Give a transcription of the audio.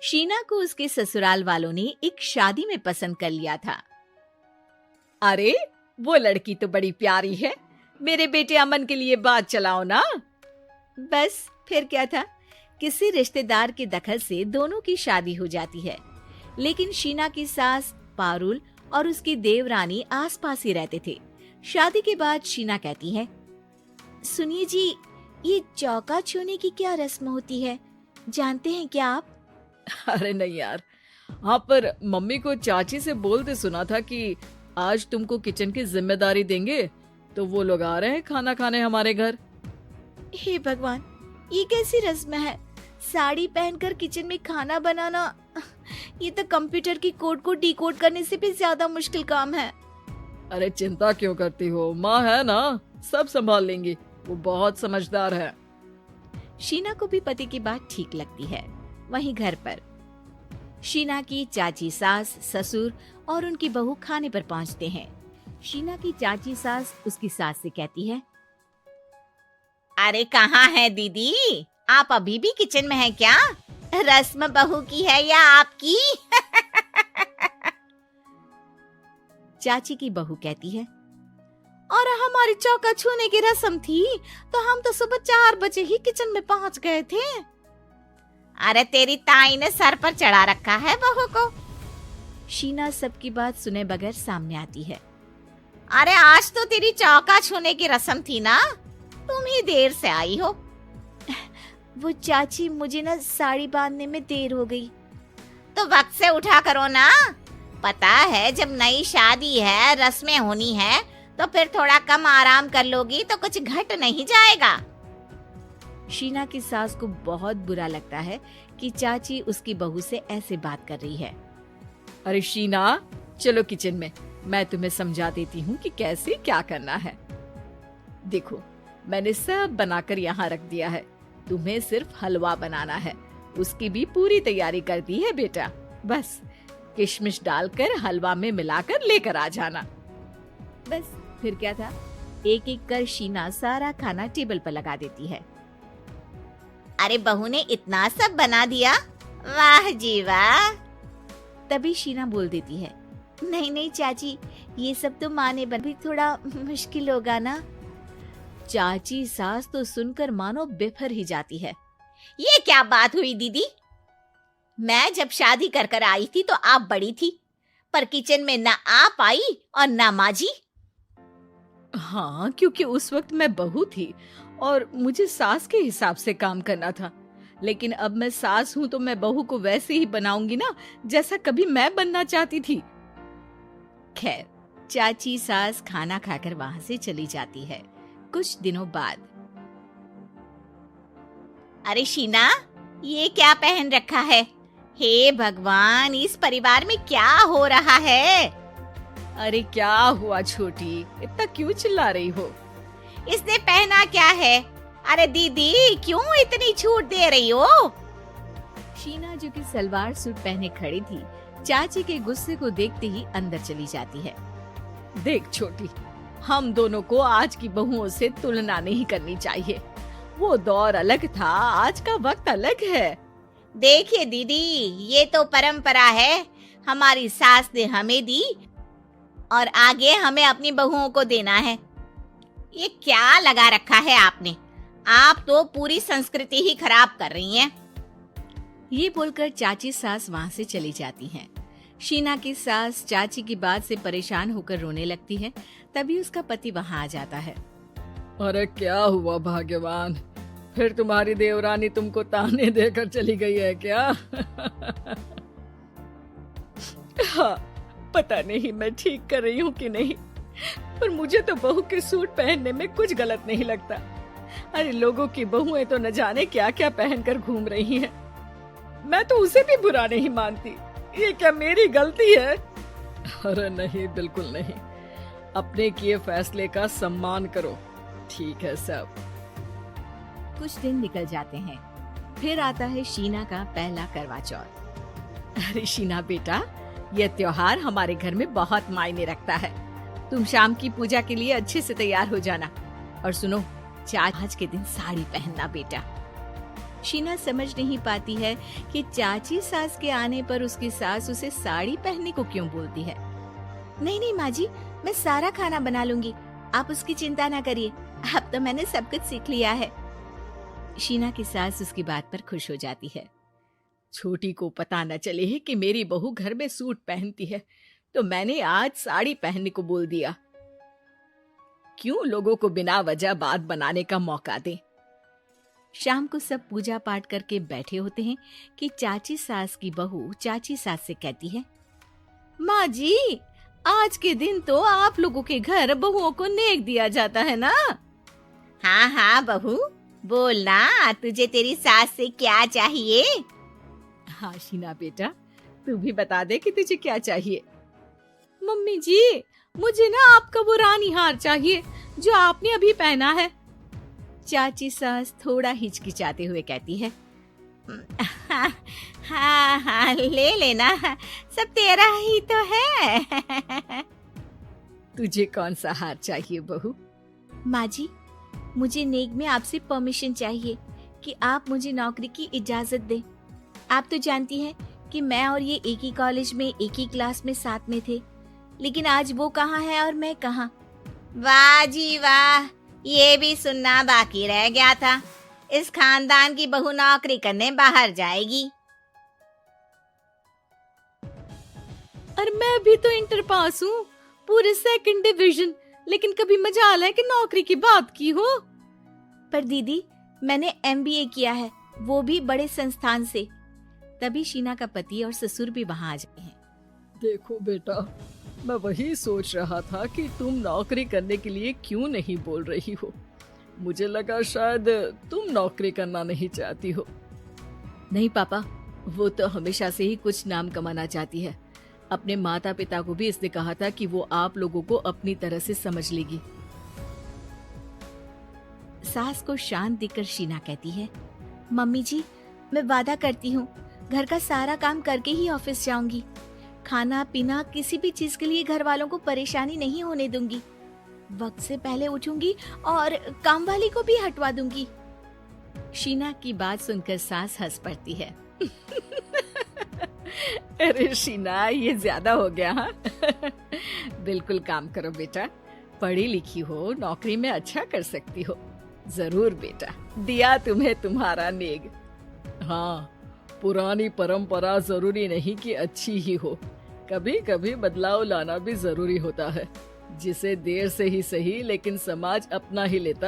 शीना को उसके ससुराल वालों ने एक शादी में पसंद कर लिया था। अरे वो लड़की तो बड़ी प्यारी है, मेरे बेटे अमन के लिए बात चलाओ ना। बस फिर क्या था, किसी रिश्तेदार के दखल से दोनों की शादी हो जाती है। लेकिन शीना की सास पारुल और उसकी देवरानी आसपास ही रहते थे। शादी के बाद शीना कहती है, सुनिए जी, ये चौका छूने की क्या रस्म होती है, जानते हैं क्या आप? अरे नहीं यार, हाँ पर मम्मी को चाची से बोलते सुना था कि आज तुमको किचन की जिम्मेदारी देंगे, तो वो लोग आ रहे हैं खाना खाने हमारे घर। हे भगवान, ये कैसी रस्म है? साड़ी पहनकर किचन में खाना बनाना, ये तो कंप्यूटर की कोड को डिकोड करने से भी ज्यादा मुश्किल काम है। अरे चिंता क्यों करती हो, माँ है ना, सब संभाल लेंगी, वो बहुत समझदार है। शीना को भी पति की बात ठीक लगती है। वहीं घर पर शीना की चाची सास, ससुर और उनकी बहू खाने पर पहुंचते हैं। शीना की चाची सास उसकी सास से कहती है, अरे कहाँ है दीदी, आप अभी भी किचन में हैं क्या? रस्म बहू की है या आपकी? चाची की बहू कहती है, और हमारी चौका छूने की रस्म थी तो हम तो सुबह 4 बजे ही किचन में पहुंच गए थे। अरे तेरी ताई ने सर पर चढ़ा रखा है बहू को। शीना सबकी बात सुने बगैर सामने आती है। अरे आज तो तेरी चौका छूने की रस्म थी ना, तुम ही देर से आई हो। वो चाची, मुझे ना साड़ी बांधने में देर हो गई। तो वक्त से उठा करो ना, पता है जब नई शादी है, रस्में होनी है, तो फिर थोड़ा कम आराम कर लोगी तो कुछ घट नहीं जाएगा। शीना की सास को बहुत बुरा लगता है कि चाची उसकी बहू से ऐसे बात कर रही है। अरे शीना, चलो किचन में, मैं तुम्हें समझा देती हूँ कि कैसे क्या करना है। देखो, मैंने सब बनाकर यहाँ रख दिया है, तुम्हें सिर्फ हलवा बनाना है, उसकी भी पूरी तैयारी कर दी है बेटा। बस किशमिश डालकर हलवा में मिलाकर लेकर आ जाना। बस फिर क्या था, एक एक कर शीना सारा खाना टेबल पर लगा देती है। अरे बहू ने इतना सब बना दिया, वाह जी वाह। तभी शीना बोल देती है, नहीं नहीं चाची, ये सब तो माँ ने भी थोड़ा मुश्किल होगा ना। चाची सास तो सुनकर मानो बिफर ही जाती है। ये क्या बात हुई दीदी, मैं जब शादी कर कर आई थी तो आप बड़ी थी, पर किचन में ना आप आई और ना माँ जी। हाँ, क्योंकि उस वक्त मैं बहू थी और मुझे सास के हिसाब से काम करना था, लेकिन अब मैं सास हूँ तो मैं बहू को वैसे ही बनाऊंगी ना जैसा कभी मैं बनना चाहती थी। खैर, चाची सास खाना खाकर वहां से चली जाती है। कुछ दिनों बाद, अरे शीना, ये क्या पहन रखा है? हे भगवान, इस परिवार में क्या हो रहा है? अरे क्या हुआ छोटी, इतना क्यों चिल्ला रही हो? इसने पहना क्या है? अरे दीदी, क्यों इतनी छूट दे रही हो? शीना जो कि सलवार सूट पहने खड़ी थी, चाची के गुस्से को देखते ही अंदर चली जाती है। देख छोटी, हम दोनों को आज की बहुओं से तुलना नहीं करनी चाहिए, वो दौर अलग था, आज का वक्त अलग है। देखिए दीदी, ये तो परंपरा है, हमारी सास ने हमें दी और आगे हमें अपनी बहुओं को देना है। ये क्या लगा रखा है आपने? आप तो पूरी संस्कृति ही खराब कर रही हैं। ये बोलकर चाची सास वहां से चली जाती हैं। शीना की सास चाची की बात से परेशान होकर रोने लगती है। तभी उसका पति वहां आ जाता है। अरे क्या हुआ भाग्यवान, फिर तुम्हारी देवरानी तुमको ताने देकर चली गई है क्या? हाँ, पता नहीं मैं ठीक कर रही हूँ कि नहीं, पर मुझे तो बहू के सूट पहनने में कुछ गलत नहीं लगता। अरे लोगों की बहुएं तो न जाने क्या क्या पहनकर घूम रही हैं। मैं तो उसे भी बुरा नहीं मानती, ये क्या मेरी गलती है? अरे नहीं, बिल्कुल नहीं, अपने किए फैसले का सम्मान करो, ठीक है सब। कुछ दिन निकल जाते हैं, फिर आता है शीना का पहला करवा चौथ। अरे शीना बेटा, यह त्योहार हमारे घर में बहुत मायने रखता है, तुम शाम की पूजा के लिए अच्छे से तैयार हो जाना। और सुनो, आज के दिन साड़ी पहनना बेटा। शीना समझ नहीं पाती है कि चाची सास के आने पर उसकी सास उसे साड़ी पहनने को क्यों बोलती है। नहीं नहीं माँ जी, मैं सारा खाना बना लूंगी, आप उसकी चिंता ना करिए, अब तो मैंने सब कुछ सीख लिया है। शीना की सास उसकी बात पर खुश हो जाती है। छोटी को पता न चले कि मेरी बहू घर में सूट पहनती है, तो मैंने आज साड़ी पहनने को बोल दिया। क्यों लोगों को बिना वजह बात बनाने का मौका दे। शाम को सब पूजा पाठ करके बैठे होते हैं कि चाची सास की बहू चाची सास से कहती है, माँ जी, आज के दिन तो आप लोगों के घर बहुओं को नेक दिया जाता है ना। हाँ हाँ बहू, बोलना, तुझे तेरी सास से क्या चाहिए। हाँ शीना बेटा, तू भी बता दे कि तुझे क्या चाहिए। मम्मी जी, मुझे ना आपका वो रानी हार चाहिए जो आपने अभी पहना है। चाची सास थोड़ा हिचकिचाते हुए कहती है, हाँ हाँ ले लेना, सब तेरा ही तो है। तुझे कौन सा हार चाहिए बहू? माँ जी, मुझे नेक में आपसे परमिशन चाहिए कि आप मुझे नौकरी की इजाजत दें। आप तो जानती हैं कि मैं और ये एक ही कॉलेज में एक ही क्लास में साथ में थे, लेकिन आज वो कहाँ है और मैं कहाँ। वाह जी वाह, ये भी सुनना बाकी रह गया था। इस खानदान की बहू नौकरी करने बाहर जाएगी। और मैं भी तो इंटर पास हूँ, पूरे 2nd डिवीजन, लेकिन कभी मजाल है कि नौकरी की बात की हो। पर दीदी, मैंने MBA किया है, वो भी बड़े संस्थान से। तभी शीना का पति और ससुर भी वहाँ आ जाते हैं। देखो बेटा, मैं वही सोच रहा था कि तुम नौकरी करने के लिए क्यों नहीं बोल रही हो। मुझे लगा शायद तुम नौकरी करना नहीं चाहती हो। नहीं पापा, वो तो हमेशा से ही कुछ नाम कमाना चाहती है। अपने माता पिता को भी इसने कहा था कि वो आप लोगों को अपनी तरह से समझ लेगी। सास को शांत दिखकर शीना कहती है, मम्मी जी, मैं वादा करती हूँ, घर का सारा काम करके ही ऑफिस जाऊंगी। खाना पीना किसी भी चीज के लिए घर वालों को परेशानी नहीं होने दूंगी। वक्त से पहले उठूंगी और काम वाली को भी हटवा दूंगी। शीना की बात सुनकर सास हंस पड़ती है। अरे शीना, ये ज्यादा हो गया। हाँ? बिल्कुल काम करो बेटा, पढ़ी लिखी हो, नौकरी में अच्छा कर सकती हो। जरूर बेटा, दिया तुम्हें तुम्हारा नेग। हाँ, पुरानी परंपरा जरूरी नहीं कि अच्छी ही हो, कभी कभी बदलाव लाना भी जरूरी होता है, जिसे देर से ही सही लेकिन समाज अपना ही लेता